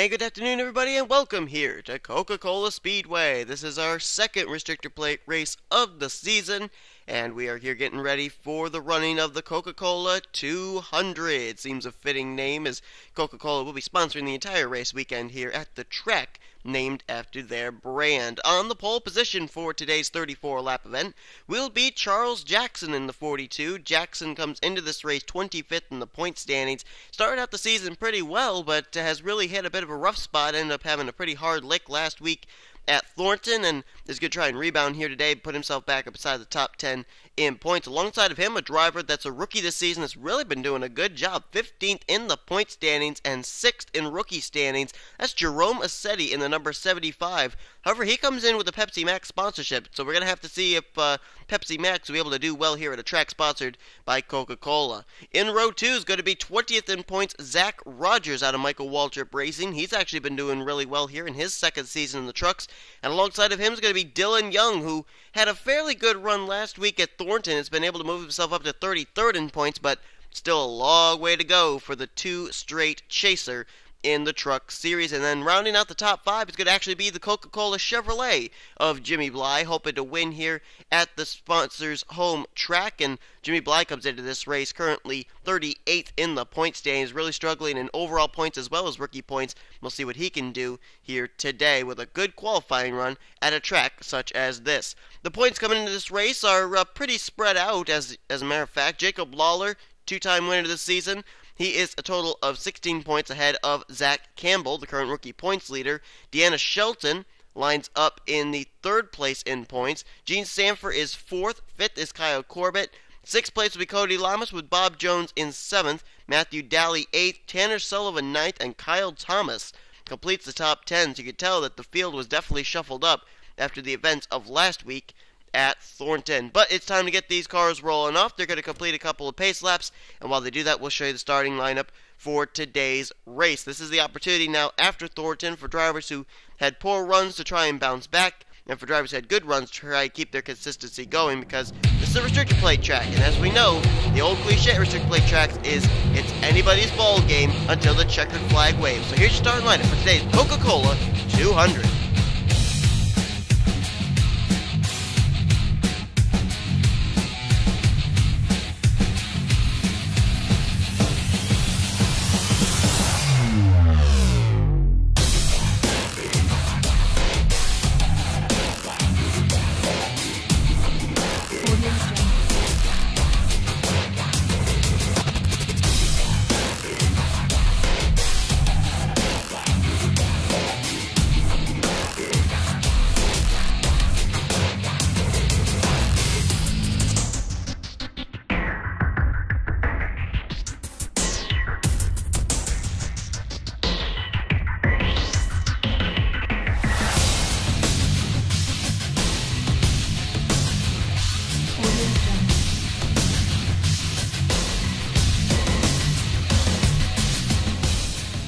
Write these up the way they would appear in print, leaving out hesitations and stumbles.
And good afternoon, everybody, and welcome here to Coca Cola Speedway. This is our second restrictor plate race of the season, and we are here getting ready for the running of the Coca Cola 200. Seems a fitting name, as Coca Cola will be sponsoring the entire race weekend here at the track named after their brand. On the pole position for today's 34-lap event will be Charles Jackson in the 42. Jackson comes into this race 25th in the point standings. Started out the season pretty well, but has really hit a bit of a rough spot. Ended up having a pretty hard lick last week at Thornton, and is going to try and rebound here today, put himself back up beside the top 10 in points. Alongside of him, a driver that's a rookie this season that's really been doing a good job. 15th in the point standings and 6th in rookie standings. That's Jerome Assetti in the number 75. However, he comes in with a Pepsi Max sponsorship, so we're going to have to see if Pepsi Max will be able to do well here at a track sponsored by Coca-Cola. In row 2 is going to be 20th in points, Zach Rogers out of Michael Waltrip Racing. He's actually been doing really well here in his second season in the trucks. And alongside of him is going to be Dylan Young, who had a fairly good run last week at Thornton. Has been able to move himself up to 33rd in points, but still a long way to go for the two straight chaser in the truck series. And then rounding out the top 5 is going to actually be the Coca-Cola Chevrolet of Jimmy Bly, hoping to win here at the sponsor's home track. And Jimmy Bly comes into this race currently 38th in the point standings, really struggling in overall points as well as rookie points. We'll see what he can do here today with a good qualifying run at a track such as this. The points coming into this race are pretty spread out, as a matter of fact. Jacob Lawler, two-time winner this season. He is a total of 16 points ahead of Zach Campbell, the current rookie points leader. Deanna Shelton lines up in the 3rd place in points. Gene Sanford is 4th. 5th is Kyle Corbett. 6th place will be Cody Lamas, with Bob Jones in 7th. Matthew Daly 8th. Tanner Sullivan 9th. And Kyle Thomas completes the top 10. So you can tell that the field was definitely shuffled up after the events of last week at Thornton. But it's time to get these cars rolling off. They're going to complete a couple of pace laps, and while they do that, we'll show you the starting lineup for today's race. This is the opportunity now after Thornton for drivers who had poor runs to try and bounce back, and for drivers who had good runs to try and keep their consistency going, because this is a restrictor plate track, and as we know, the old cliche restrictor plate tracks is it's anybody's ball game until the checkered flag waves. So here's your starting lineup for today's Coca-Cola 200.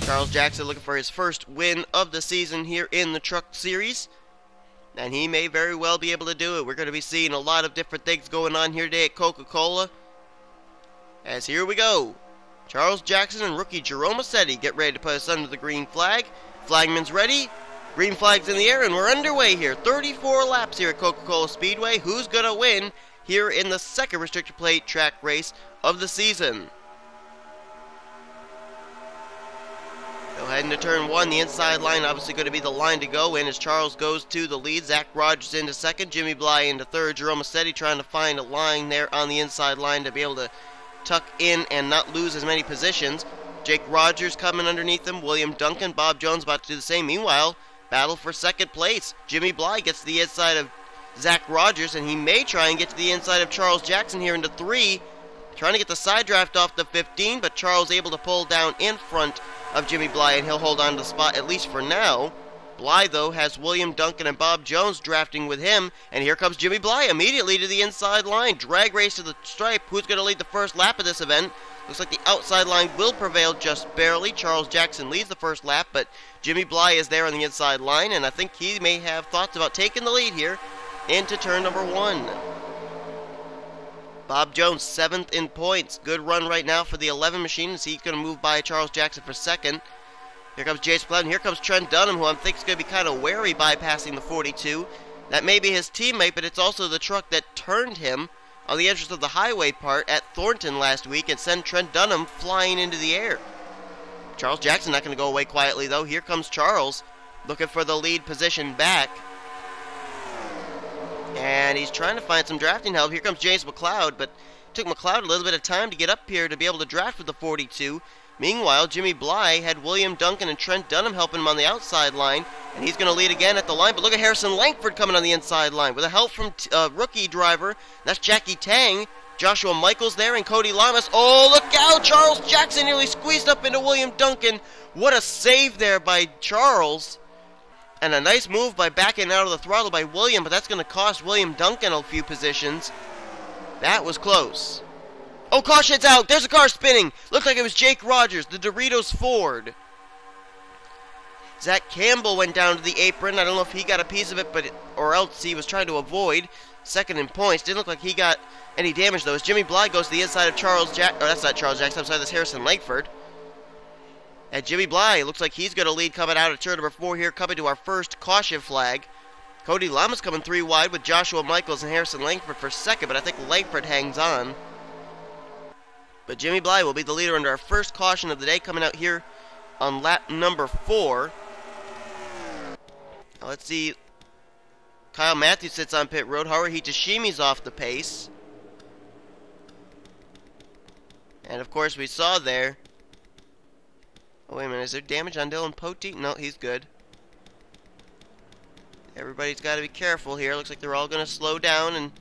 Charles Jackson looking for his first win of the season here in the truck series, and he may very well be able to do it. We're going to be seeing a lot of different things going on here today at Coca-Cola, as here we go. Charles Jackson and rookie Jerome Assetti get ready to put us under the green flag. Flagman's ready. Green flag's in the air, and we're underway here. 34 laps here at Coca Cola Speedway. Who's going to win here in the second restrictor plate track race of the season? Go ahead into turn 1. The inside line obviously going to be the line to go in as Charles goes to the lead. Zach Rogers into 2nd. Jimmy Bly into 3rd. Jerome Assetti trying to find a line there on the inside line to be able to tuck in and not lose as many positions. Jake Rogers coming underneath him. William Duncan. Bob Jones about to do the same. Meanwhile, battle for 2nd place. Jimmy Bly gets to the inside of Zach Rogers, and he may try and get to the inside of Charles Jackson here into 3. Trying to get the side draft off the 15, but Charles able to pull down in front of Jimmy Bly, and he'll hold on to the spot at least for now. Bly, though, has William Duncan and Bob Jones drafting with him, and here comes Jimmy Bly immediately to the inside line. Drag race to the stripe. Who's going to lead the first lap of this event? Looks like the outside line will prevail just barely. Charles Jackson leads the first lap, but Jimmy Bly is there on the inside line, and I think he may have thoughts about taking the lead here into turn number 1. Bob Jones, 7th in points. Good run right now for the 11 machine as he's going to move by Charles Jackson for 2nd. Here comes Jace McLeod, and here comes Trent Dunham, who I think is going to be kind of wary bypassing the 42. That may be his teammate, but it's also the truck that turned him on the entrance of the highway part at Thornton last week and sent Trent Dunham flying into the air. Charles Jackson not going to go away quietly, though. Here comes Charles, looking for the lead position back. And he's trying to find some drafting help. Here comes James McLeod, but it took McLeod a little bit of time to get up here to be able to draft with the 42. Meanwhile, Jimmy Bly had William Duncan and Trent Dunham helping him on the outside line, and he's going to lead again at the line. But look at Harrison Langford coming on the inside line with a help from rookie driver. That's Jackie Tang. Joshua Michaels there and Cody Lamas. Oh, look out! Charles Jackson nearly squeezed up into William Duncan. What a save there by Charles. And a nice move by backing out of the throttle by William, but that's going to cost William Duncan a few positions. That was close. Oh, caution's out. There's a car spinning. Looked like it was Jake Rogers, the Doritos Ford. Zach Campbell went down to the apron. I don't know if he got a piece of it, or else he was trying to avoid. Second in points. Didn't look like he got any damage, though. As Jimmy Bly goes to the inside of that's not Charles Jackson. I'm sorry, that's Harrison Langford. And Jimmy Bly looks like he's going to lead coming out of turn number 4 here, coming to our first caution flag. Cody Lamas coming 3 wide with Joshua Michaels and Harrison Langford for second, but I think Langford hangs on. But Jimmy Bly will be the leader under our first caution of the day, coming out here on lap number 4. Now let's see. Kyle Matthews sits on pit road. Haruhi Tashimi's off the pace. And of course we saw there. Oh, wait a minute. Is there damage on Dylan Poteet? No, he's good. Everybody's got to be careful here. Looks like they're all going to slow down and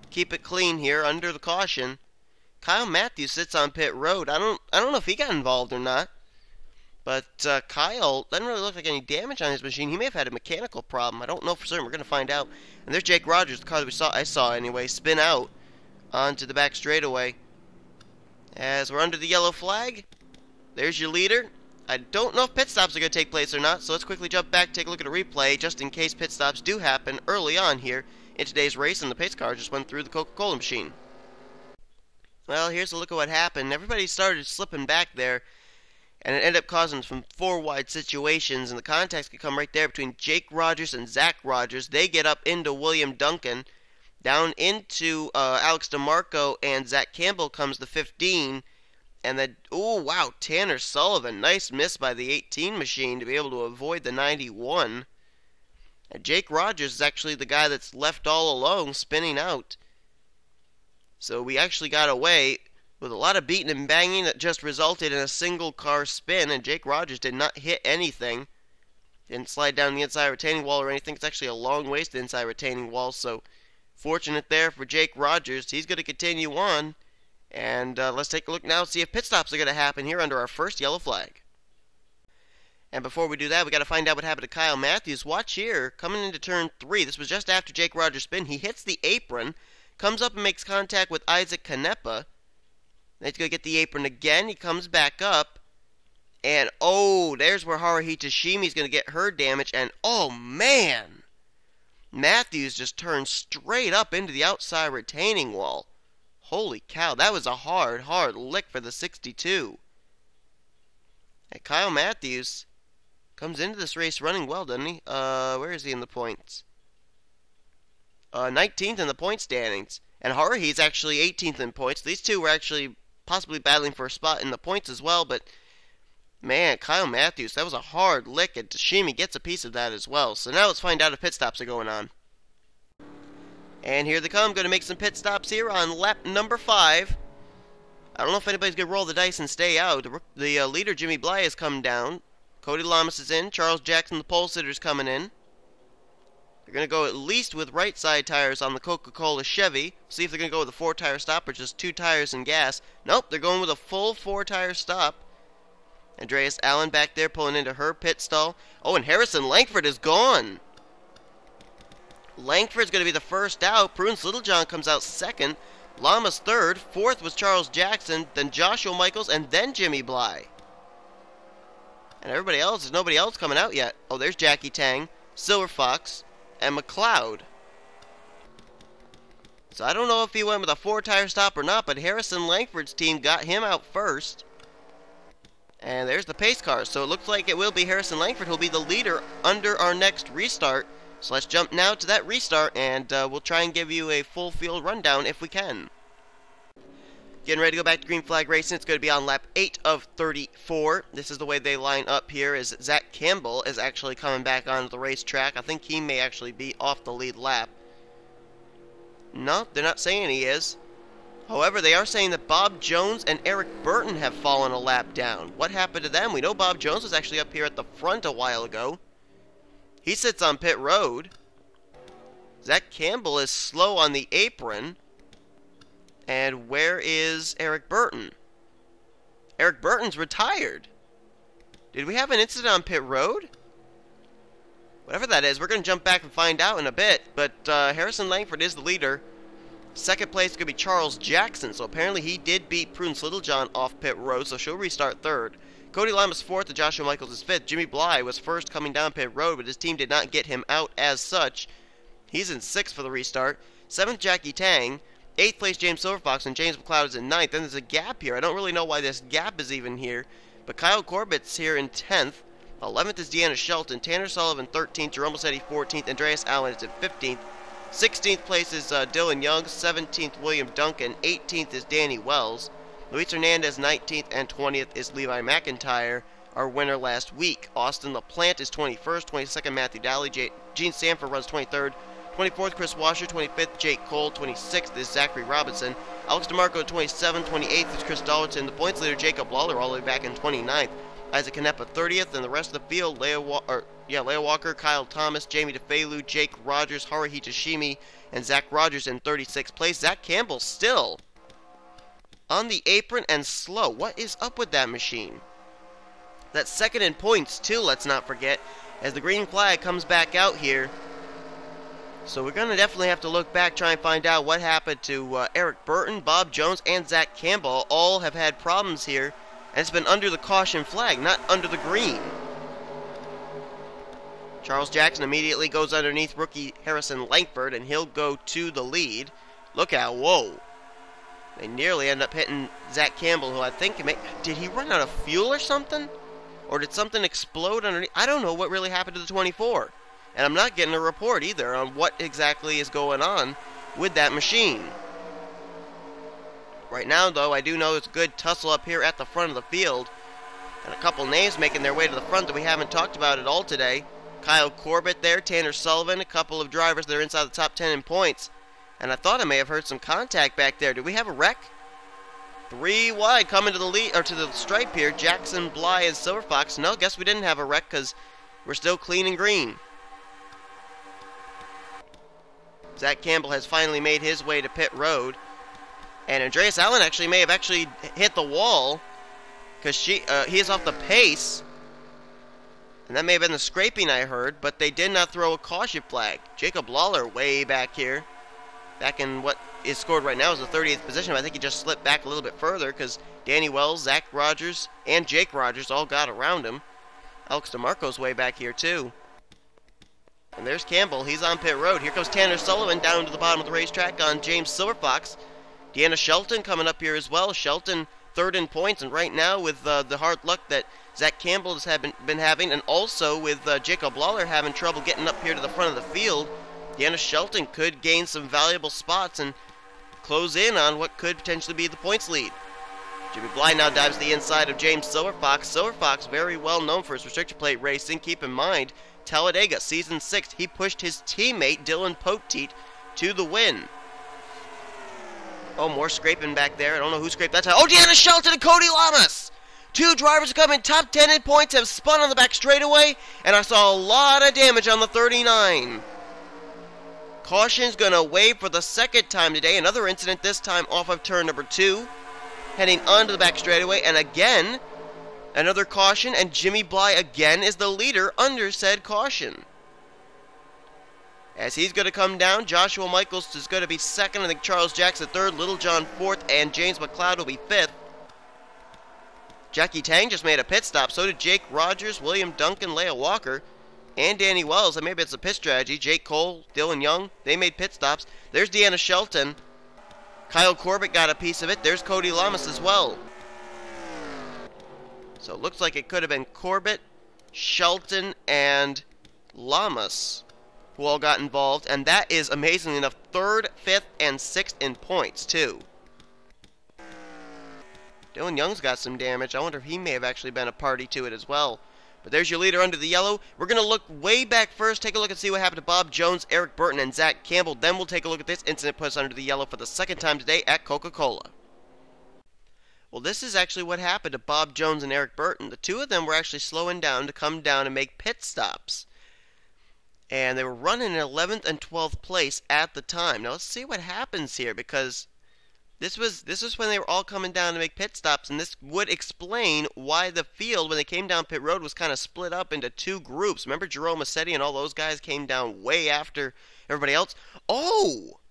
keep it clean here under the caution. Kyle Matthews sits on pit road. I don't know if he got involved or not. But Kyle doesn't really look like any damage on his machine. He may have had a mechanical problem. I don't know for certain. We're going to find out. And there's Jake Rogers, the car that I saw anyway, spin out onto the back straightaway. As we're under the yellow flag, there's your leader. I don't know if pit stops are going to take place or not, so let's quickly jump back, take a look at a replay, just in case pit stops do happen early on here in today's race, and the pace car just went through the Coca Cola machine. Well, here's a look at what happened. Everybody started slipping back there, and it ended up causing some 4-wide situations, and the contacts could come right there between Jake Rogers and Zach Rogers. They get up into William Duncan, down into Alex DeMarco, and Zach Campbell comes the 15. And then, oh wow, Tanner Sullivan, nice miss by the 18 machine to be able to avoid the 91. And Jake Rogers is actually the guy that's left all alone, spinning out. So we actually got away with a lot of beating and banging that just resulted in a single car spin, and Jake Rogers did not hit anything. Didn't slide down the inside retaining wall or anything. It's actually a long ways to the inside retaining wall, so fortunate there for Jake Rogers. He's going to continue on. And let's take a look now and see if pit stops are going to happen here under our first yellow flag. And before we do that, we got to find out what happened to Kyle Matthews. Watch here, coming into turn 3. This was just after Jake Rogers' spin. He hits the apron, comes up and makes contact with Isaac Canepa. Then he's going to get the apron again. He comes back up. And, oh, there's where Haruhi Tashimi's going to get her damage. And, oh, man! Matthews just turned straight up into the outside retaining wall. Holy cow, that was a hard lick for the 62. And Kyle Matthews comes into this race running well, doesn't he? Where is he in the points? 19th in the point standings. And Haruhi's actually 18th in points. These two were actually possibly battling for a spot in the points as well, but man, Kyle Matthews, that was a hard lick, and Tashimi gets a piece of that as well. So now let's find out if pit stops are going on. And here they come. Going to make some pit stops here on lap number 5. I don't know if anybody's going to roll the dice and stay out. The leader, Jimmy Bly, has come down. Cody Lamas is in. Charles Jackson, the pole sitter's coming in. They're going to go at least with right side tires on the Coca Cola Chevy. See if they're going to go with a 4-tire stop or just 2 tires and gas. Nope, they're going with a full 4-tire stop. Andreas Allen back there pulling into her pit stall. Oh, and Harrison Langford is gone. Langford's going to be the first out. Prunes Littlejohn comes out second. Lamas third. Fourth was Charles Jackson. Then Joshua Michaels. And then Jimmy Bly. And everybody else, there's nobody else coming out yet. Oh, there's Jackie Tang, Silver Fox, and McLeod. So I don't know if he went with a 4-tire stop or not, but Harrison Langford's team got him out first. And there's the pace car. So it looks like it will be Harrison Langford who'll be the leader under our next restart. So let's jump now to that restart, and we'll try and give you a full field rundown if we can. Getting ready to go back to green flag racing. It's going to be on lap 8 of 34. This is the way they line up here, as Zach Campbell is actually coming back onto the racetrack. I think he may actually be off the lead lap. No, they're not saying he is. However, they are saying that Bob Jones and Eric Burton have fallen a lap down. What happened to them? We know Bob Jones was actually up here at the front a while ago. He sits on pit road. Zach Campbell is slow on the apron. And where is Eric Burton? Eric Burton's retired. Did we have an incident on pit road? Whatever that is, we're going to jump back and find out in a bit. But Harrison Langford is the leader. Second place is going to be Charles Jackson. So apparently he did beat Prudence Littlejohn off pit road, so she'll restart third. Cody Lama's fourth and Joshua Michaels is fifth. Jimmy Bly was first coming down pit road, but his team did not get him out as such. He's in sixth for the restart. Seventh, Jackie Tang. 8th place, James Silverfox, and James McLeod is in 9th. Then there's a gap here. I don't really know why this gap is even here. But Kyle Corbett's here in 10th. 11th is Deanna Shelton. Tanner Sullivan, 13th. Jerome Massetti, 14th. Andreas Allen is in 15th. 16th place is Dylan Young. 17th, William Duncan. 18th is Danny Wells. Luis Hernandez, 19th. And 20th is Levi McIntyre, our winner last week. Austin LaPlante is 21st. 22nd, Matthew Daly. Gene Sanford runs 23rd. 24th, Chris Washer. 25th, Jake Cole. 26th is Zachary Robinson. Alex DeMarco, 27th. 28th is Chris Dollerton. The points leader, Jacob Lawler, all the way back in 29th. Isaac Canepa, 30th. And the rest of the field, Leah Walker, Kyle Thomas, Jamie DeFelu, Jake Rogers, Haruhi Tashimi, and Zach Rogers in 36th place. Zach Campbell still on the apron and slow. What is up with that machine? That's second in points, too, let's not forget, as the green flag comes back out here. So we're going to definitely have to look back, try and find out what happened to Eric Burton, Bob Jones, and Zach Campbell. All have had problems here, and it's been under the caution flag, not under the green. Charles Jackson immediately goes underneath rookie Harrison Langford, and he'll go to the lead. Look out, whoa. They nearly end up hitting Zach Campbell, who I think, did he run out of fuel or something? Or did something explode underneath? I don't know what really happened to the 24. And I'm not getting a report either on what exactly is going on with that machine. Right now, though, I do know it's a good tussle up here at the front of the field. And a couple names making their way to the front that we haven't talked about at all today. Kyle Corbett there, Tanner Sullivan, a couple of drivers that are inside the top 10 in points. And I thought I may have heard some contact back there. Did we have a wreck? 3 wide coming to the lead, or to the stripe here. Jackson, Bly, and Silverfox. No, guess we didn't have a wreck because we're still clean and green. Zach Campbell has finally made his way to pit road. And Andreas Allen may have hit the wall because he is off the pace. And that may have been the scraping I heard, but they did not throw a caution flag. Jacob Lawler way back here. Back in what is scored right now is the 30th position. I think he just slipped back a little bit further because Danny Wells, Zach Rogers, and Jake Rogers all got around him. Alex DeMarco's way back here too. And there's Campbell. He's on pit road. Here comes Tanner Sullivan down to the bottom of the racetrack on James Silverfox. Deanna Shelton coming up here as well. Shelton third in points, and right now with the hard luck that Zach Campbell has been having, and also with Jacob Lawler having trouble getting up here to the front of the field, Deanna Shelton could gain some valuable spots and close in on what could potentially be the points lead. Jimmy Bly now dives to the inside of James Silverfox. Silverfox, very well known for his restrictor-plate racing. Keep in mind, Talladega, Season 6, he pushed his teammate, Dylan Poteet, to the win. Oh, more scraping back there. I don't know who scraped that time. Oh, Deanna Shelton and Cody Lamas! 2 drivers come in top 10 in points, have spun on the back straightaway, and I saw a lot of damage on the 39. Caution's going to wave for the second time today. Another incident, this time off of turn number 2. Heading onto the back straightaway, and again, another caution, and Jimmy Bly again is the leader under said caution. As he's going to come down, Joshua Michaels is going to be second. I think Charles Jackson third, Littlejohn fourth, and James McLeod will be fifth. Jackie Tang just made a pit stop. So did Jake Rogers, William Duncan, Leah Walker, and Danny Wells. And maybe it's a pit strategy. Jake Cole, Dylan Young, they made pit stops. There's Deanna Shelton. Kyle Corbett got a piece of it. There's Cody Lamas as well. So it looks like it could have been Corbett, Shelton, and Lamas who all got involved, and that is, amazingly enough, 3rd, 5th, and 6th in points, too. Dylan Young's got some damage. I wonder if he may have actually been a party to it as well. But there's your leader under the yellow. We're going to look way back first, take a look and see what happened to Bob Jones, Eric Burton, and Zach Campbell. Then we'll take a look at this incident put us under the yellow for the 2nd time today at Coca-Cola. Well, this is actually what happened to Bob Jones and Eric Burton. The two of them were actually slowing down to come down and make pit stops. And they were running in 11th and 12th place at the time. Now let's see what happens here, because this was when they were all coming down to make pit stops, and this would explain why the field, when they came down pit road, was kind of split up into 2 groups. Remember Jerome Massetti and all those guys came down way after everybody else? Oh!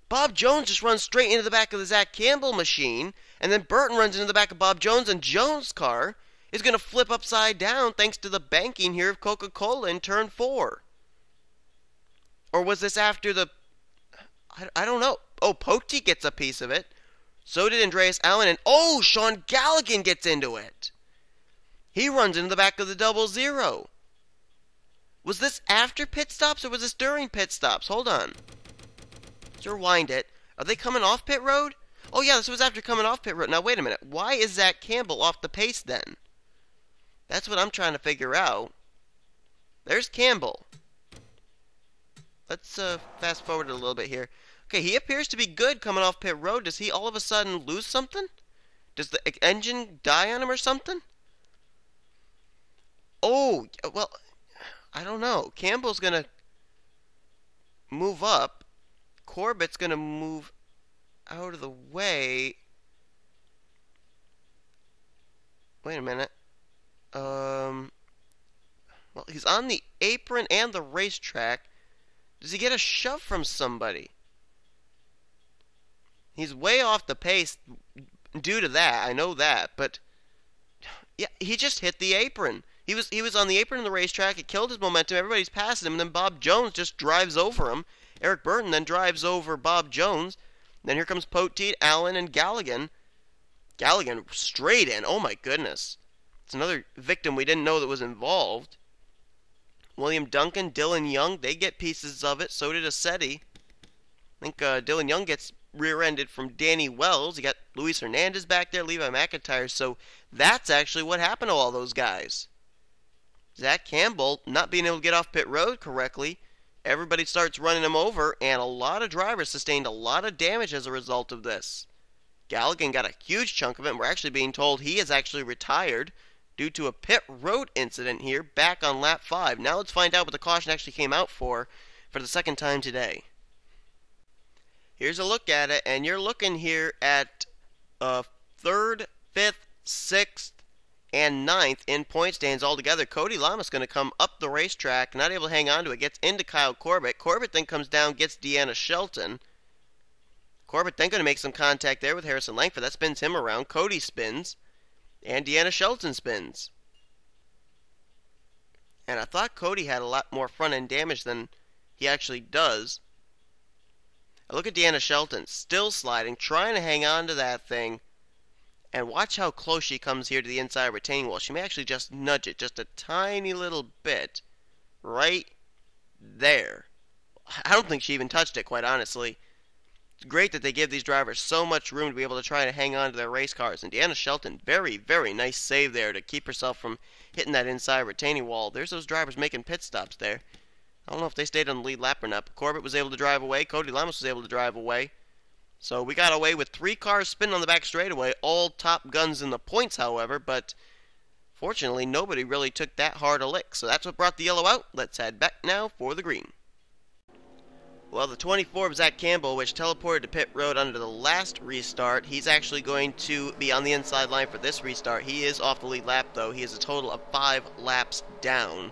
Bob Jones just runs straight into the back of the Zach Campbell machine, and then Burton runs into the back of Bob Jones, and Jones' car is going to flip upside down thanks to the banking here of Coca-Cola in turn 4. Or was this after the... I don't know. Oh, Poti gets a piece of it. So did Andreas Allen. And oh, Sean Galligan gets into it. He runs into the back of the 00. Was this after pit stops or was this during pit stops? Hold on. Let's rewind it. Are they coming off pit road? Oh, yeah, this was after coming off pit road. Now, wait a minute. Why is Zach Campbell off the pace then? That's what I'm trying to figure out. There's Campbell. Let's fast forward a little bit here. Okay, he appears to be good coming off pit road. Does he all of a sudden lose something? Does the engine die on him or something? Oh, well, I don't know. Campbell's going to move up. Corbett's going to move out of the way. Wait a minute. Well, he's on the apron and the racetrack. Does he get a shove from somebody? He's way off the pace due to that. I know that, but yeah, he just hit the apron. He was on the apron in the racetrack. It killed his momentum. Everybody's passing him, and then Bob Jones just drives over him. Eric Burton then drives over Bob Jones. Then here comes Poteet, Allen, and Galligan. Galligan straight in. Oh my goodness. It's another victim we didn't know that was involved. William Duncan, Dylan Young, they get pieces of it. So did Assetti. I think Dylan Young gets rear-ended from Danny Wells. You got Luis Hernandez back there, Levi McIntyre. So that's actually what happened to all those guys. Zach Campbell not being able to get off pit road correctly. Everybody starts running him over, and a lot of drivers sustained a lot of damage as a result of this. Galligan got a huge chunk of it, and we're actually being told he is actually retired due to a pit road incident here back on lap 5. Now let's find out what the caution actually came out for the 2nd time today. Here's a look at it, and you're looking here at 3rd, 5th, 6th, and 9th in point stands altogether. Cody Lamas going to come up the racetrack, not able to hang on to it, gets into Kyle Corbett. Corbett then comes down, gets Deanna Shelton. Corbett then going to make some contact there with Harrison Langford. That spins him around. Cody spins, and Deanna Shelton spins. And I thought Cody had a lot more front-end damage than he actually does. Look at Deanna Shelton, still sliding, trying to hang on to that thing. And watch how close she comes here to the inside retaining wall. She may actually just nudge it just a tiny little bit. Right there. I don't think she even touched it, quite honestly. It's great that they give these drivers so much room to be able to try to hang on to their race cars. And Deanna Shelton, very, very nice save there to keep herself from hitting that inside retaining wall. There's those drivers making pit stops there. I don't know if they stayed on the lead lap or not, but Corbett was able to drive away. Cody Lamas was able to drive away. So we got away with 3 cars spinning on the back straightaway, all top guns in the points, however, but fortunately nobody really took that hard a lick. So that's what brought the yellow out. Let's head back now for the green. Well, the 24 of Zach Campbell, which teleported to pit road under the last restart, he's actually going to be on the inside line for this restart. He is off the lead lap, though. He is a total of 5 laps down.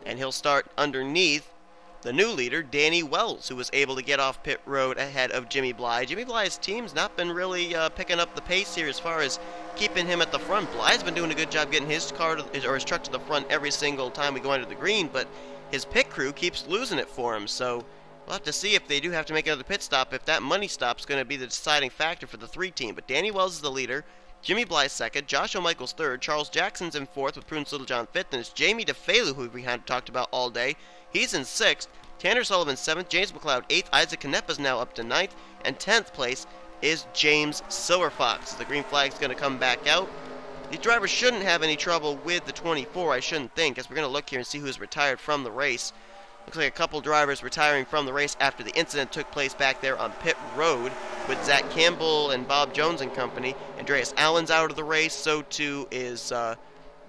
And he'll start underneath the new leader, Danny Wells, who was able to get off pit road ahead of Jimmy Bly. Jimmy Bly's team's not been really picking up the pace here as far as keeping him at the front. Bly's been doing a good job getting his car or his truck to the front every single time we go under the green, but his pit crew keeps losing it for him. So we'll have to see if they do have to make another pit stop, if that money stop's going to be the deciding factor for the 3 team. But Danny Wells is the leader. Jimmy Bly's second, Joshua Michaels third, Charles Jackson's in fourth with Prudence Littlejohn fifth, and it's Jamie DeFelu, who we had talked about all day. He's in sixth, Tanner Sullivan seventh, James McLeod eighth, Isaac Canepa's now up to ninth, and 10th place is James Silverfox. The green flag's going to come back out. These drivers shouldn't have any trouble with the 24, I shouldn't think, as we're going to look here and see who's retired from the race. Looks like a couple drivers retiring from the race after the incident took place back there on pit road with Zach Campbell and Bob Jones and company. Andreas Allen's out of the race, so too is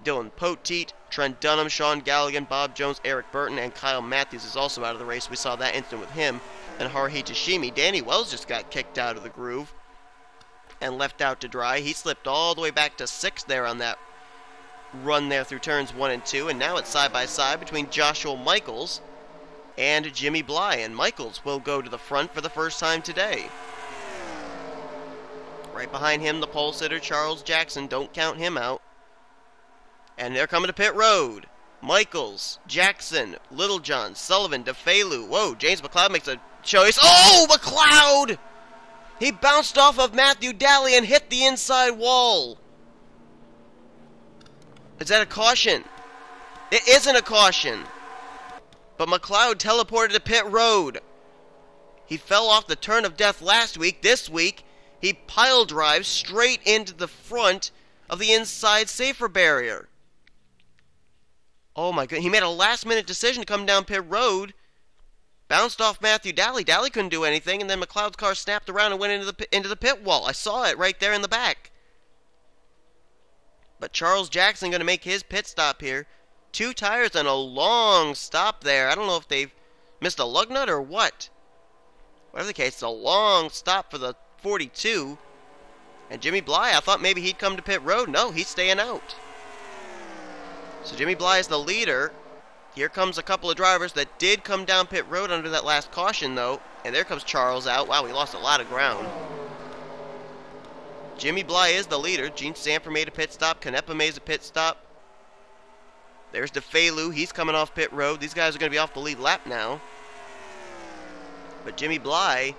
Dylan Poteet, Trent Dunham, Sean Galligan, Bob Jones, Eric Burton, and Kyle Matthews is also out of the race. We saw that incident with him and Haruhi Tashimi. Danny Wells just got kicked out of the groove and left out to dry. He slipped all the way back to 6th there on that run there through turns 1 and 2, and now it's side by side between Joshua Michaels and Jimmy Bly, and Michaels will go to the front for the first time today. Right behind him, the pole sitter Charles Jackson, don't count him out. And they're coming to pit road. Michaels, Jackson, Littlejohn, Sullivan, DeFelu. Whoa, James McLeod makes a choice. Oh, McLeod! He bounced off of Matthew Daly and hit the inside wall. Is that a caution? It isn't a caution. But McLeod teleported to pit road. He fell off the turn of death last week. This week, he pile drives straight into the front of the inside safer barrier. Oh my god, he made a last-minute decision to come down pit road. Bounced off Matthew Daly. Daly couldn't do anything, and then McLeod's car snapped around and went into the pit wall. I saw it right there in the back. But Charles Jackson going to make his pit stop here. 2 tires and a long stop there. I don't know if they've missed a lug nut or what. Whatever the case, it's a long stop for the 42. And Jimmy Bly, I thought maybe he'd come to pit road. No, he's staying out. So Jimmy Bly is the leader. Here comes a couple of drivers that did come down pit road under that last caution, though. And there comes Charles out. Wow, he lost a lot of ground. Jimmy Bly is the leader. Gene Sanford made a pit stop. Canepa made a pit stop. There's DeFelu. He's coming off pit road. These guys are going to be off the lead lap now. But Jimmy Bly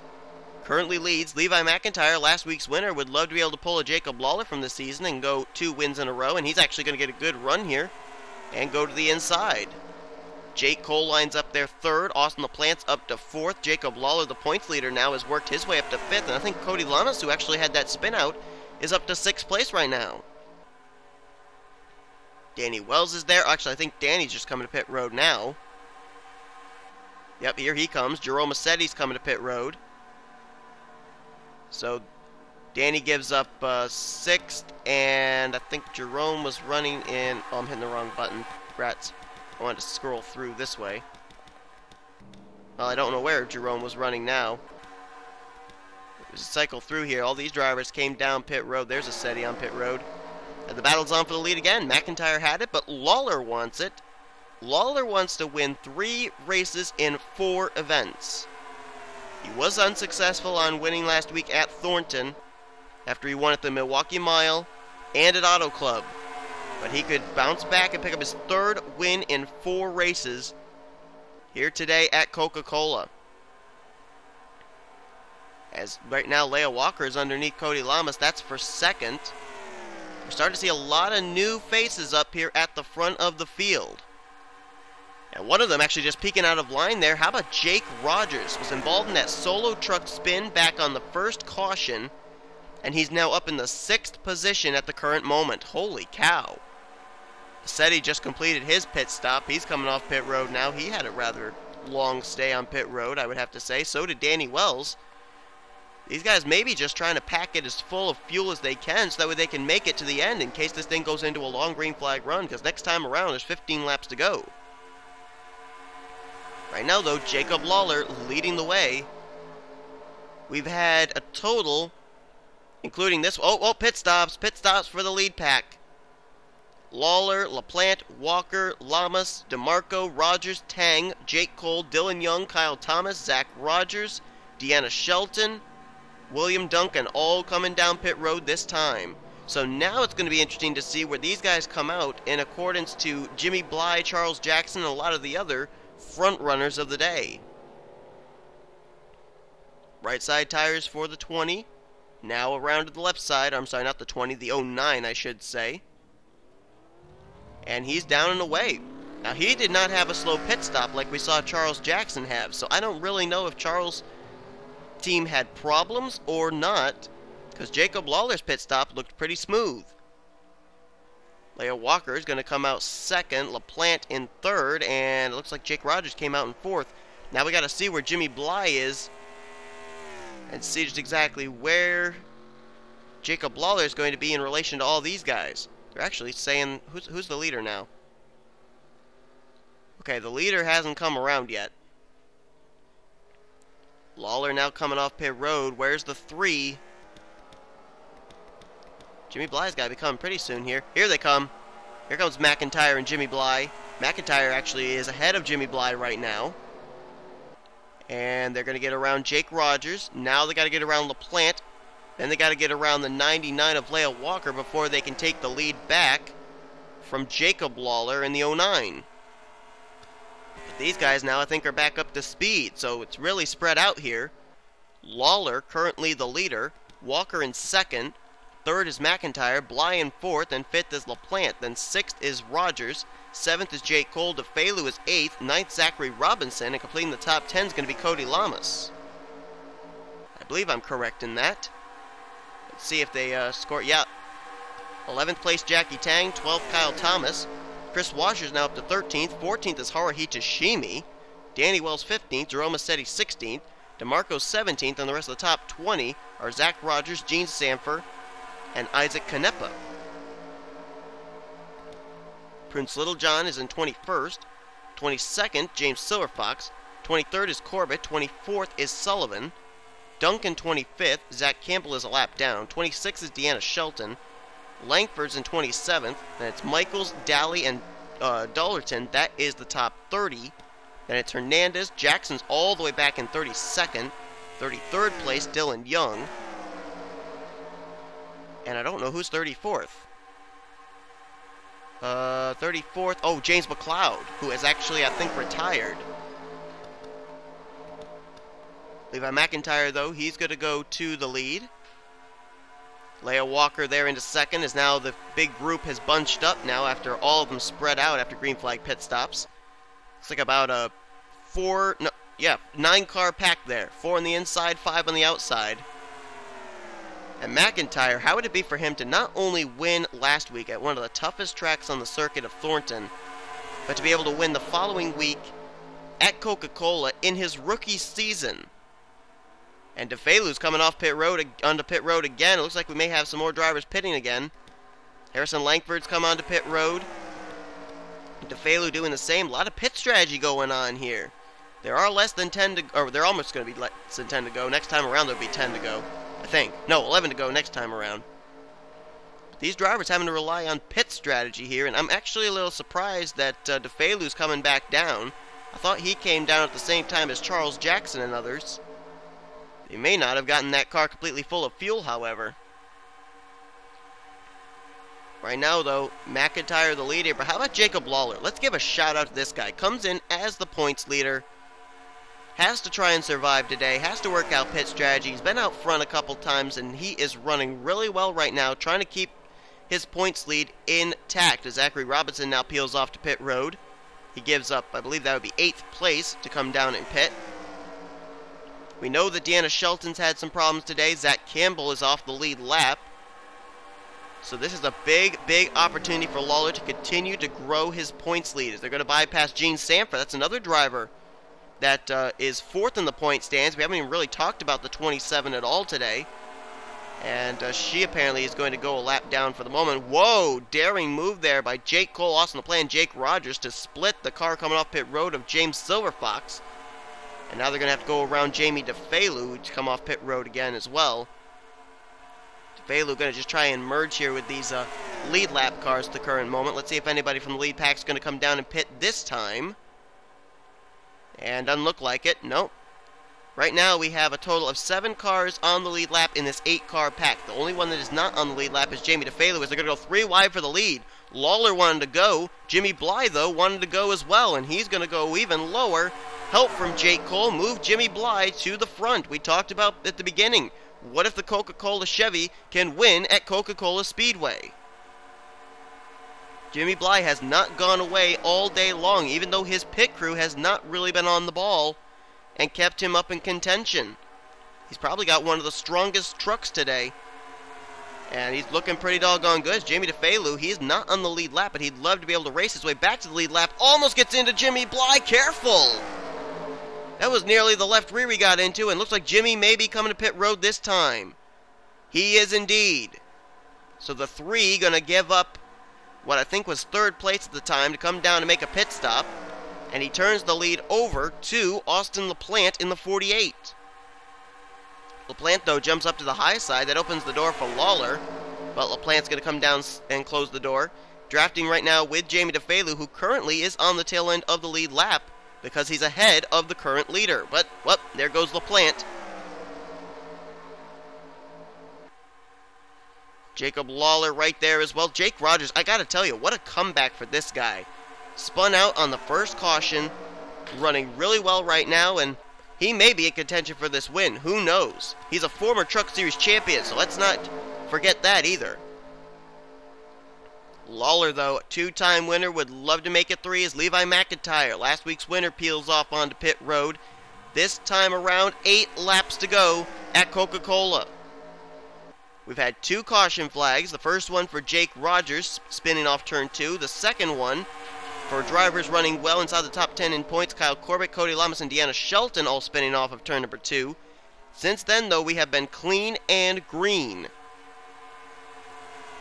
currently leads. Levi McIntyre, last week's winner, would love to be able to pull a Jacob Lawler from the season and go 2 wins in a row. And he's actually going to get a good run here and go to the inside. Jake Cole lines up there 3rd. Austin LaPlante's up to 4th. Jacob Lawler, the points leader now, has worked his way up to 5th. And I think Cody Lamas, who actually had that spin out, is up to 6th place right now. Danny Wells is there. Actually, I think Danny's just coming to pit road now. Yep, here he comes. Jerome Massetti's coming to pit road. So, Danny gives up 6th, and I think Jerome was running in... Oh, I'm hitting the wrong button. Congrats. I wanted to scroll through this way. Well, I don't know where Jerome was running now. There's a cycle through here. All these drivers came down pit road. There's a Massetti on pit road. And the battle's on for the lead again. McIntyre had it, but Lawler wants it. Lawler wants to win 3 races in 4 events. He was unsuccessful on winning last week at Thornton after he won at the Milwaukee Mile and at Auto Club. But he could bounce back and pick up his 3rd win in 4 races here today at Coca Cola. As right now Leah Walker is underneath Cody Lamas. That's for 2nd. We're starting to see a lot of new faces up here at the front of the field. And one of them actually just peeking out of line there. How about Jake Rogers? Was involved in that solo truck spin back on the first caution. And he's now up in the 6th position at the current moment. Holy cow. Massetti just completed his pit stop. He's coming off pit road now. He had a rather long stay on pit road, I would have to say. So did Danny Wells. These guys may be just trying to pack it as full of fuel as they can so that way they can make it to the end in case this thing goes into a long green flag run, because next time around there's 15 laps to go. Right now, though, Jacob Lawler leading the way. We've had a total, including this, pit stops for the lead pack. Lawler, LaPlante, Walker, Lamas, DeMarco, Rogers, Tang, Jake Cole, Dylan Young, Kyle Thomas, Zach Rogers, Deanna Shelton, William Duncan, all coming down pit road this time. So now it's going to be interesting to see where these guys come out in accordance to Jimmy Bly, Charles Jackson, and a lot of the other front runners of the day. Right side tires for the 20. Now around to the left side. I'm sorry, not the 20, the 09, I should say. And he's down and away. Now, he did not have a slow pit stop like we saw Charles Jackson have, so I don't really know if Charles' team had problems or not, because Jacob Lawler's pit stop looked pretty smooth. Leo Walker is going to come out second, LaPlante in third, and it looks like Jake Rogers came out in fourth. Now we got to see where Jimmy Bly is and see just exactly where Jacob Lawler is going to be in relation to all these guys. They're actually saying, who's the leader now? Okay, the leader hasn't come around yet. Lawler now coming off pit road. Where's the 3? Jimmy Bly's got to be coming pretty soon here. Here they come. Here comes McIntyre and Jimmy Bly. McIntyre actually is ahead of Jimmy Bly right now. And they're going to get around Jake Rogers. Now they got to get around LaPlante. Then they got to get around the 99 of Leo Walker before they can take the lead back from Jacob Lawler in the 09. But these guys now I think are back up to speed, so it's really spread out here. Lawler currently the leader. Walker in second. Third is McIntyre. Bly in fourth, and fifth is LaPlante. Then sixth is Rogers. Seventh is Jake Cole. DeFalu is eighth. Ninth, Zachary Robinson. And completing the top 10 is going to be Cody Lamas. I believe I'm correct in that. Let's see if they score. Yeah. 11th place, Jackie Tang. 12th, Kyle Thomas. Chris Washer's now up to 13th. 14th is Haruhi Tashimi. Danny Wells 15th. Jerome Massetti 16th. DeMarco 17th. And the rest of the top 20 are Zach Rogers, Gene Sanford, and Isaac Canepa. Prince Littlejohn is in 21st. 22nd, James Silverfox. 23rd is Corbett. 24th is Sullivan. Duncan 25th. Zach Campbell is a lap down. 26th is Deanna Shelton. Langford's in 27th. Then it's Michaels, Daly, and Dollerton. That is the top 30. Then it's Hernandez. Jackson's all the way back in 32nd. 33rd place, Dylan Young. And I don't know who's 34th. 34th. Oh, James McLeod, who is actually, I think, retired. Levi McIntyre, though, he's going to go to the lead. Leo Walker there into second, as now the big group has bunched up now after all of them spread out after green flag pit stops. Looks like about a 9-car pack there. 4 on the inside, 5 on the outside. And McIntyre, how would it be for him to not only win last week at one of the toughest tracks on the circuit of Thornton, but to be able to win the following week at Coca Cola in his rookie season? And DeFalu's coming off pit road onto pit road again. It looks like we may have some more drivers pitting again. Harrison Langford's come onto pit road. DeFalu doing the same. A lot of pit strategy going on here. There are less than 10 to, or they're almost going to be less than 10 to go. Next time around there'll be 10 to go. I think. No, 11 to go next time around. But these drivers having to rely on pit strategy here, and I'm actually a little surprised that DeFalu's coming back down. I thought he came down at the same time as Charles Jackson and others. They may not have gotten that car completely full of fuel, however. Right now, though, McIntyre the leader, but how about Jacob Lawler? Let's give a shout out to this guy. Comes in as the points leader. Has to try and survive today, has to work out pit strategy. He's been out front a couple times, and he is running really well right now, trying to keep his points lead intact as Zachary Robinson now peels off to pit road. He gives up, I believe that would be 8th place to come down in pit. We know that Deanna Shelton's had some problems today. Zach Campbell is off the lead lap. So this is a big, big opportunity for Lawler to continue to grow his points lead as they're going to bypass Gene Sanford. That's another driver that is 4th in the point stands. We haven't even really talked about the 27 at all today. And she apparently is going to go a lap down for the moment. Whoa, daring move there by Jake Cole, Austin LaPlante, and Jake Rogers to split the car coming off pit road of James Silverfox. And now they're going to have to go around Jamie DeFalu to come off pit road again as well. DeFalu going to just try and merge here with these lead lap cars at the current moment. Let's see if anybody from the lead pack is going to come down and pit this time. And doesn't look like it. Nope. Right now we have a total of 7 cars on the lead lap in this 8-car pack. The only one that is not on the lead lap is Jamie DeFalu, as they're going to go 3 wide for the lead. Lawler wanted to go. Jimmy Bly, though, wanted to go as well, and he's going to go even lower. Help from Jake Cole moved Jimmy Bly to the front. We talked about at the beginning. What if the Coca Cola Chevy can win at Coca Cola Speedway? Jimmy Bly has not gone away all day long, even though his pit crew has not really been on the ball and kept him up in contention. He's probably got one of the strongest trucks today. And he's looking pretty doggone good. Jamie DeFelu, he's not on the lead lap, but he'd love to be able to race his way back to the lead lap. Almost gets into Jimmy Bly. Careful! That was nearly the left rear he got into, and looks like Jimmy may be coming to pit road this time. He is indeed. So the three going to give up what I think was third place at the time to come down and make a pit stop. And he turns the lead over to Austin LaPlante in the 48. LaPlante, though, jumps up to the high side. That opens the door for Lawler. But LaPlante's going to come down and close the door. Drafting right now with Jamie DeFelu, who currently is on the tail end of the lead lap because he's ahead of the current leader. But, well, there goes LaPlante. Jacob Lawler right there as well. Jake Rogers, I got to tell you, what a comeback for this guy. Spun out on the first caution, running really well right now, and he may be in contention for this win. Who knows? He's a former Truck Series champion, so let's not forget that either. Lawler, though, two-time winner, would love to make it three, is Levi McIntyre. Last week's winner peels off onto pit road. This time around, 8 laps to go at Coca-Cola. We've had 2 caution flags. The first one for Jake Rogers, spinning off turn 2. The second one for drivers running well inside the top 10 in points, Kyle Corbett, Cody Lamas, and Deanna Shelton all spinning off of turn number 2. Since then, though, we have been clean and green.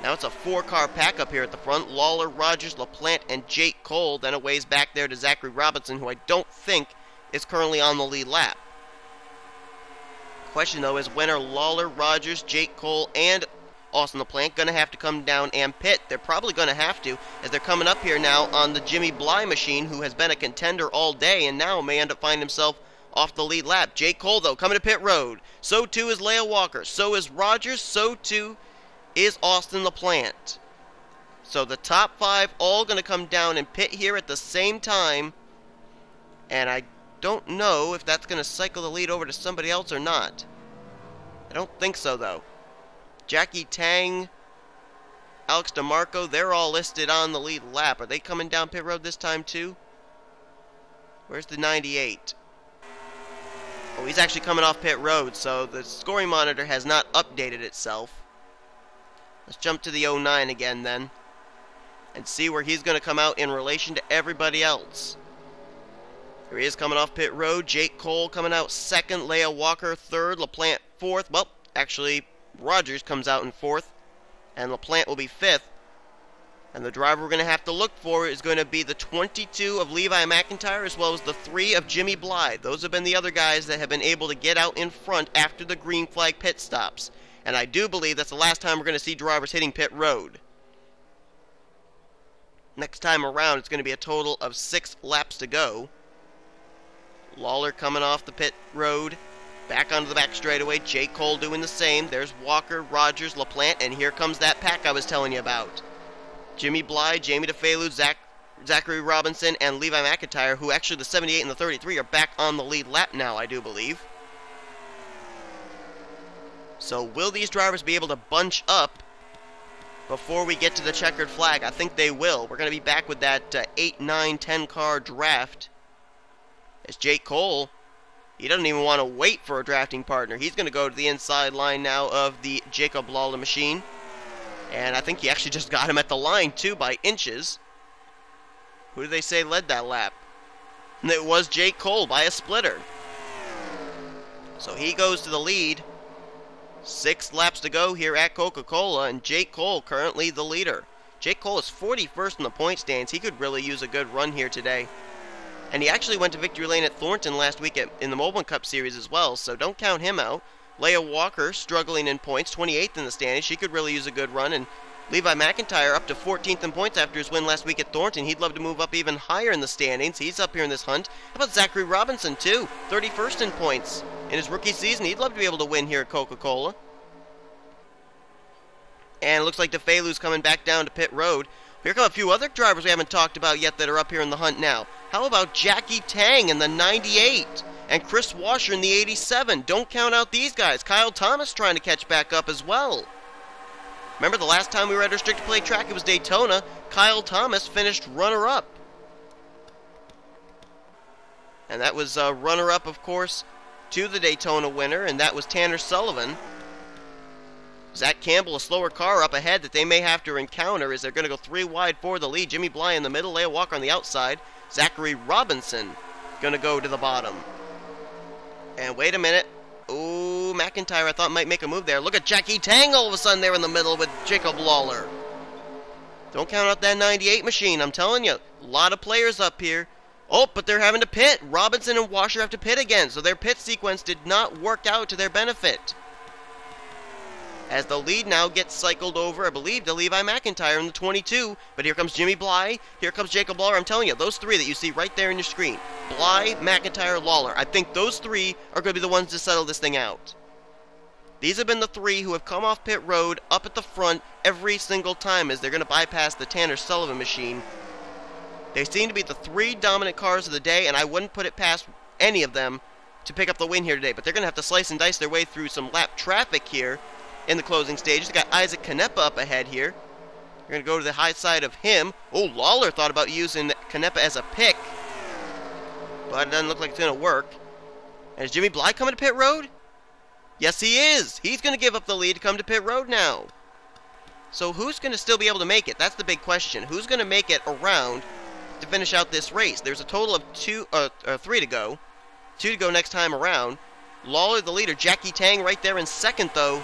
Now it's a 4-car pack up here at the front. Lawler, Rogers, LaPlante, and Jake Cole. Then a ways back there to Zachary Robinson, who I don't think is currently on the lead lap. Question, though, is when are Lawler, Rogers, Jake Cole, and Austin LaPlante going to have to come down and pit? They're probably going to have to, as they're coming up here now on the Jimmy Bly machine, who has been a contender all day and now may end up finding himself off the lead lap. Jake Cole, though, coming to pit road. So too is Leah Walker. So is Rogers. So too is Austin LaPlante. So the top 5 all going to come down and pit here at the same time. And I don't know if that's going to cycle the lead over to somebody else or not. I don't think so, though. Jackie Tang, Alex DeMarco, they're all listed on the lead lap. Are they coming down pit road this time, too? Where's the 98? Oh, he's actually coming off pit road, so the scoring monitor has not updated itself. Let's jump to the 09 again, then, and see where he's going to come out in relation to everybody else. Here he is coming off pit road. Jake Cole coming out second. Leah Walker third. LaPlante fourth. Well, actually, Rogers comes out in 4th, and LaPlante will be 5th. And the driver we're going to have to look for is going to be the 22 of Levi McIntyre, as well as the 3 of Jimmy Bly. Those have been the other guys that have been able to get out in front after the green flag pit stops. And I do believe that's the last time we're going to see drivers hitting pit road. Next time around, it's going to be a total of 6 laps to go. Lawler coming off the pit road. Back onto the back straightaway. Jake Cole doing the same. There's Walker, Rogers, LaPlante, and here comes that pack I was telling you about. Jimmy Bly, Jamie DeFelu, Zachary Robinson, and Levi McIntyre, who actually the 78 and the 33 are back on the lead lap now, I do believe. So will these drivers be able to bunch up before we get to the checkered flag? I think they will. We're going to be back with that 8, 9, 10 car draft. As Jake Cole, he doesn't even want to wait for a drafting partner. He's going to go to the inside line now of the Jacob Lawler machine. And I think he actually just got him at the line, too, by inches. Who did they say led that lap? And it was Jake Cole by a splitter. So he goes to the lead. 6 laps to go here at Coca-Cola, and Jake Cole currently the leader. Jake Cole is 41st in the point stands. He could really use a good run here today. And he actually went to victory lane at Thornton last week in the Mobile Cup Series as well, so don't count him out. Leah Walker struggling in points, 28th in the standings. She could really use a good run. And Levi McIntyre up to 14th in points after his win last week at Thornton. He'd love to move up even higher in the standings. He's up here in this hunt. How about Zachary Robinson, too? 31st in points in his rookie season. He'd love to be able to win here at Coca-Cola. And it looks like DeFelu's coming back down to pit road. Here come a few other drivers we haven't talked about yet that are up here in the hunt now. How about Jackie Tang in the 98? and Chris Washer in the 87. Don't count out these guys. Kyle Thomas trying to catch back up as well. Remember the last time we were at a restrictor plate track, it was Daytona. Kyle Thomas finished runner-up. And that was runner-up, of course, to the Daytona winner, and that was Tanner Sullivan. Zach Campbell, a slower car up ahead that they may have to encounter as they're going to go 3 wide for the lead. Jimmy Bly in the middle, Leah Walker on the outside. Zachary Robinson going to go to the bottom. And wait a minute. Ooh, McIntyre I thought might make a move there. Look at Jackie Tang all of a sudden there in the middle with Jacob Lawler. Don't count out that 98 machine, I'm telling you. A lot of players up here. Oh, but they're having to pit. Robinson and Washer have to pit again, so their pit sequence did not work out to their benefit. As the lead now gets cycled over, I believe, to Levi McIntyre in the 22. But here comes Jimmy Bly. Here comes Jacob Lawler. I'm telling you, those three that you see right there on your screen. Bly, McIntyre, Lawler. I think those three are going to be the ones to settle this thing out. These have been the three who have come off pit road up at the front every single time as they're going to bypass the Tanner Sullivan machine. They seem to be the three dominant cars of the day, and I wouldn't put it past any of them to pick up the win here today. But they're going to have to slice and dice their way through some lap traffic here in the closing stages. They got Isaac Canepa up ahead here. We're going to go to the high side of him. Oh, Lawler thought about using Canepa as a pick, but it doesn't look like it's going to work. And is Jimmy Bly coming to pit road? Yes, he is. He's going to give up the lead to come to pit road now. So who's going to still be able to make it? That's the big question. Who's going to make it around to finish out this race? There's a total of 3 to go. 2 to go next time around. Lawler the leader. Jackie Tang right there in second, though.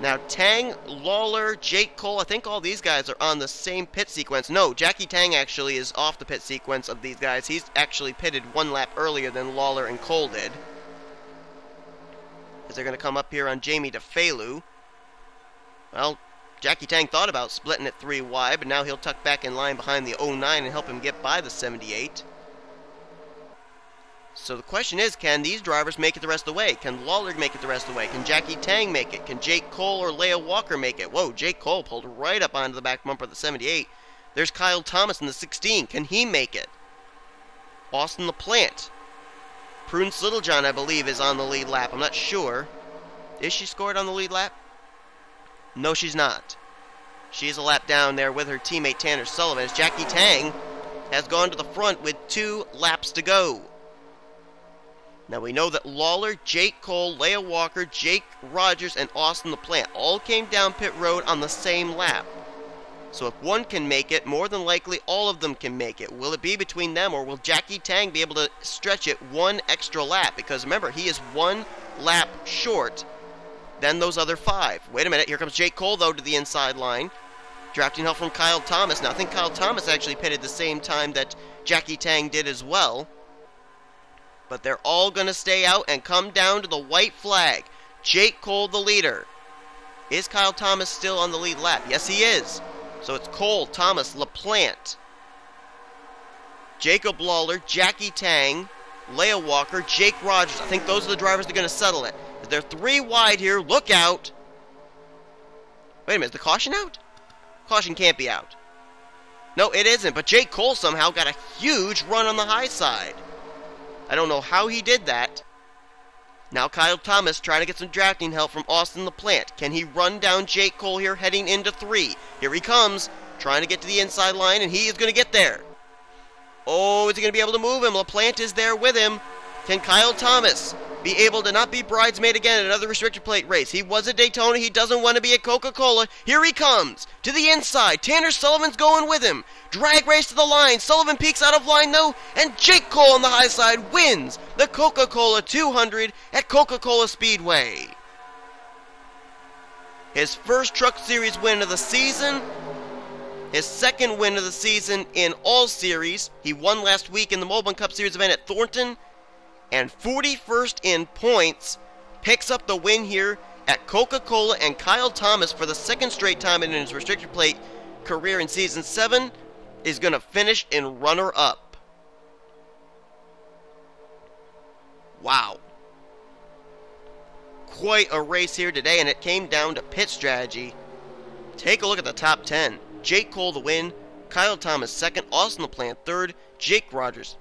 Now, Tang, Lawler, Jake Cole, I think all these guys are on the same pit sequence. No, Jackie Tang actually is off the pit sequence of these guys. He's actually pitted 1 lap earlier than Lawler and Cole did. As they're going to come up here on Jamie DeFalu. Well, Jackie Tang thought about splitting it 3 wide, but now he'll tuck back in line behind the 09 and help him get by the 78. So the question is, can these drivers make it the rest of the way? Can Lawler make it the rest of the way? Can Jackie Tang make it? Can Jake Cole or Leah Walker make it? Whoa, Jake Cole pulled right up onto the back bumper of the 78. There's Kyle Thomas in the 16. Can he make it? Austin LaPlante. Prudence Littlejohn, I believe, is on the lead lap. I'm not sure. Is she scored on the lead lap? No, she's not. She's a lap down there with her teammate Tanner Sullivan, as Jackie Tang has gone to the front with 2 laps to go. Now we know that Lawler, Jake Cole, Leah Walker, Jake Rogers, and Austin LaPlante all came down pit road on the same lap. So if one can make it, more than likely all of them can make it. Will it be between them, or will Jackie Tang be able to stretch it 1 extra lap? Because remember, he is 1 lap short than those other 5. Wait a minute, here comes Jake Cole, though, to the inside line. Drafting help from Kyle Thomas. Now, I think Kyle Thomas actually pitted the same time that Jackie Tang did as well. But they're all going to stay out and come down to the white flag. Jake Cole, the leader. Is Kyle Thomas still on the lead lap? Yes, he is. So it's Cole, Thomas, LaPlante, Jacob Lawler, Jackie Tang, Leah Walker, Jake Rogers. I think those are the drivers that are going to settle it. They're 3 wide here. Look out. Wait a minute. Is the caution out? Caution can't be out. No, it isn't. But Jake Cole somehow got a huge run on the high side. I don't know how he did that. Now Kyle Thomas trying to get some drafting help from Austin LaPlante. Can he run down Jake Cole here heading into 3? Here he comes, trying to get to the inside line, and he is going to get there. Oh, is he going to be able to move him? LaPlante is there with him. Can Kyle Thomas be able to not be bridesmaid again in another restrictor plate race? He was at Daytona. He doesn't want to be at Coca Cola. Here he comes to the inside. Tanner Sullivan's going with him. Drag race to the line. Sullivan peeks out of line, though, and Jake Cole on the high side wins the Coca Cola 200 at Coca Cola Speedway. His first Truck Series win of the season. His second win of the season in all series. He won last week in the Mobile Cup Series event at Thornton. And 41st in points. Picks up the win here at Coca Cola, and Kyle Thomas, for the 2nd straight time in his restrictor plate career in Season 7, is going to finish in runner-up. Wow. Quite a race here today, and it came down to pit strategy. Take a look at the top 10. Jake Cole the win, Kyle Thomas 2nd, Austin LaPlante 3rd, Jake Rogers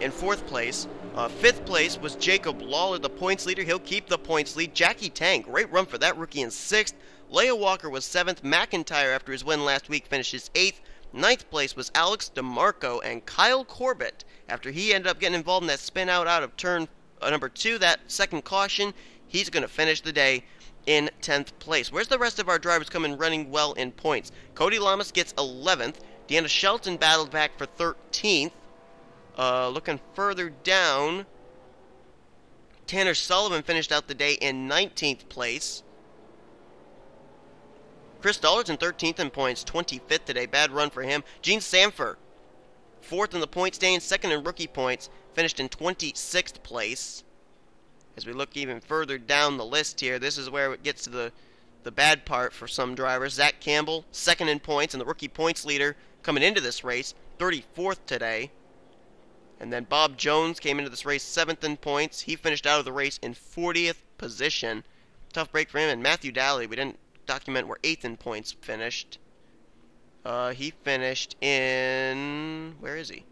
in 4th place, Fifth place was Jacob Lawler, the points leader. He'll keep the points lead. Jackie Tang, great run for that rookie in sixth. Leia Walker was seventh. McIntyre, after his win last week, finishes eighth. Ninth place was Alex DeMarco, and Kyle Corbett, after he ended up getting involved in that spin out of turn number 2, that second caution, he's going to finish the day in 10th place. Where's the rest of our drivers coming running well in points? Cody Lamas gets 11th. Deanna Shelton battled back for 13th. Looking further down, Tanner Sullivan finished out the day in 19th place. Chris Dollarton 13th in points, 25th today. Bad run for him. Gene Sanford, 4th in the point stand, 2nd in rookie points, finished in 26th place. As we look even further down the list here, this is where it gets to the bad part for some drivers. Zach Campbell, 2nd in points, and the rookie points leader coming into this race, 34th today. And then Bob Jones came into this race 7th in points. He finished out of the race in 40th position. Tough break for him. And Matthew Daly, we didn't document where 8th in points finished. He finished in... where is he?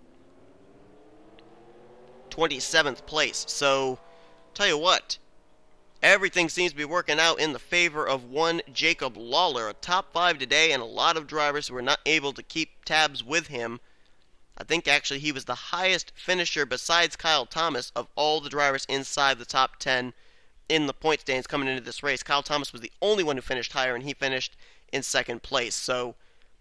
27th place. So, tell you what, everything seems to be working out in the favor of one Jacob Lawler. A top 5 today, and a lot of drivers who were not able to keep tabs with him. I think actually he was the highest finisher besides Kyle Thomas of all the drivers inside the top 10 in the point stands coming into this race. Kyle Thomas was the only one who finished higher, and he finished in 2nd place. So,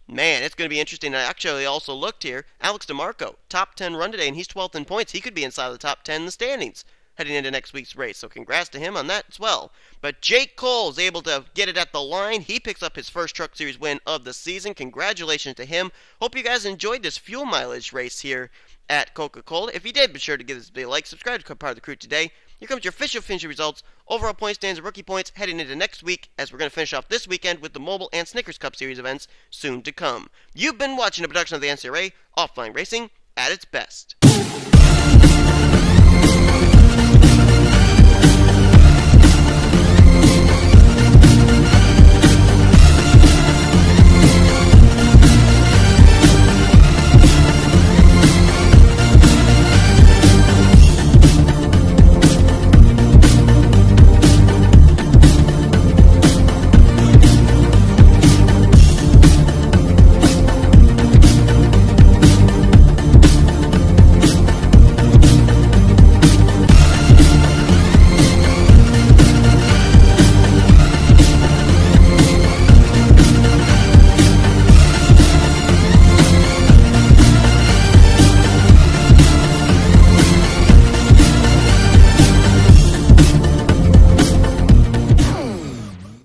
man, it's going to be interesting. I actually also looked here. Alex DeMarco, top 10 run today, and he's 12th in points. He could be inside the top 10 in the standings heading into next week's race. So congrats to him on that as well. But Jake Cole's able to get it at the line. He picks up his first Truck Series win of the season. Congratulations to him. Hope you guys enjoyed this fuel mileage race here at Coca-Cola. If you did, be sure to give this video a like, subscribe to become part of the crew today. Here comes your official finish results, overall point stands and rookie points heading into next week, as we're going to finish off this weekend with the Mobile and Snickers Cup Series events soon to come. You've been watching a production of the NNSCRA, offline racing at its best.